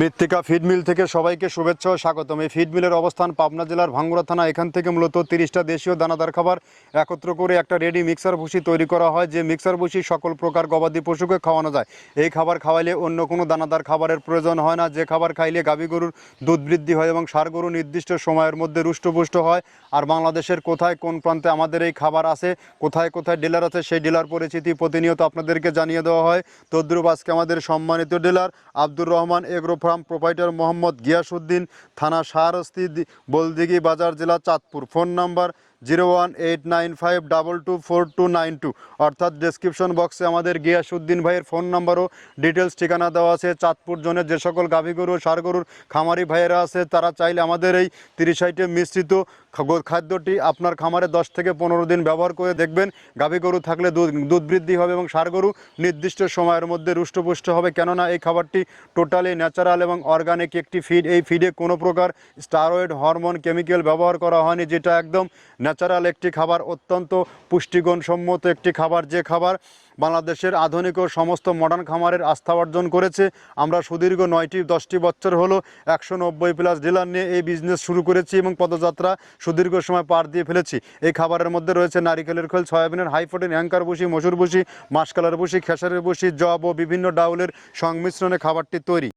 মৃত্তিকা feed mill থেকে সবাইকে শুভেচ্ছা ও স্বাগতম। এই ফিড মিলের অবস্থান পাবনা জেলার ভাঙ্গুড়া থানা। এখান থেকে মূলত 30টা দেশীয় দানাদার খাবার একত্র করে একটা রেডি মিক্সার ভুসি তৈরি করা হয়, যে মিক্সার ভুসি সকল প্রকার গবাদি পশুকে খাওয়ানো যায়। এই খাবার খাওয়াইলে অন্য কোনো দানাদার খাবারের প্রয়োজন হয় না। যে খাবার খাইলে গাভী গরুর দুধ বৃদ্ধি হয় এবং ষাঁড় গরু নির্দিষ্ট সময়ের মধ্যে রুষ্টপুষ্ট হয়। আর বাংলাদেশের কোথায় কোন প্রান্তে আমাদের এই খাবার আছে, কোথায় কোথায় ডিলার আছে, সেই ডিলার পরিচিতি প্রতিনিয়ত আপনাদেরকে জানিয়ে দেওয়া হয়। তদ্রুপ আজকে আমাদের সম্মানিত dealer Abdur Rahman agro farm proprietor Mohammad Giasuddin, থানা শাহরস্তি, বলদিঘি বাজার, জেলা চাঁদপুর। ফোন নাম্বার 018952242292, অর্থাৎ ডেসক্রিপশন বক্সে আমাদের গিয়াসউদ্দিন ভাইয়ের ফোন নাম্বারও ডিটেলস ঠিকানা দেওয়া আছে। চাঁদপুর জোনের যে সকল গাভী গরু ষাঁড় গরুর খামারি ভাইয়েরা আছে, তারা চাইলে আমাদের এই 30 আইটেম মিশ্রিত খাদ্যটি আপনার খামারে 10 থেকে 15 দিন ব্যবহার করে দেখবেন। গাভী গরু থাকলে দুধ বৃদ্ধি হবে এবং ষাঁড় গরু নির্দিষ্ট সময়ের মধ্যে রুষ্টপুষ্ট হবে, কেননা এই খাবারটি টোটালি ন্যাচারাল এবং অর্গানিক একটি ফিড। এই ফিডে কোনো প্রকার স্টেরয়েড, হরমোন, কেমিক্যাল ব্যবহার করা হয়নি, যেটা একদম ন্যাচারাল একটি খাবার, অত্যন্ত পুষ্টিগুণসম্মত একটি খাবার। যে খাবার বাংলাদেশের আধুনিক ও সমস্ত মডার্ন খামারের আস্থা অর্জন করেছে। আমরা সুদীর্ঘ 9-10টি বছর হলো 190+ ডিলার নিয়ে এই বিজনেস শুরু করেছি এবং পদযাত্রা সুদীর্ঘ সময় পার দিয়ে ফেলেছি। এই খাবারের মধ্যে রয়েছে নারিকেলের খোল, সয়াবিনের হাই প্রোটিন অ্যাঙ্কার ভুসি, মসুর ভুসি, মাসকালার ভুসি, খেসারের ভুসি, জব ও বিভিন্ন ডাউলের সংমিশ্রণে খাবারটি তৈরি।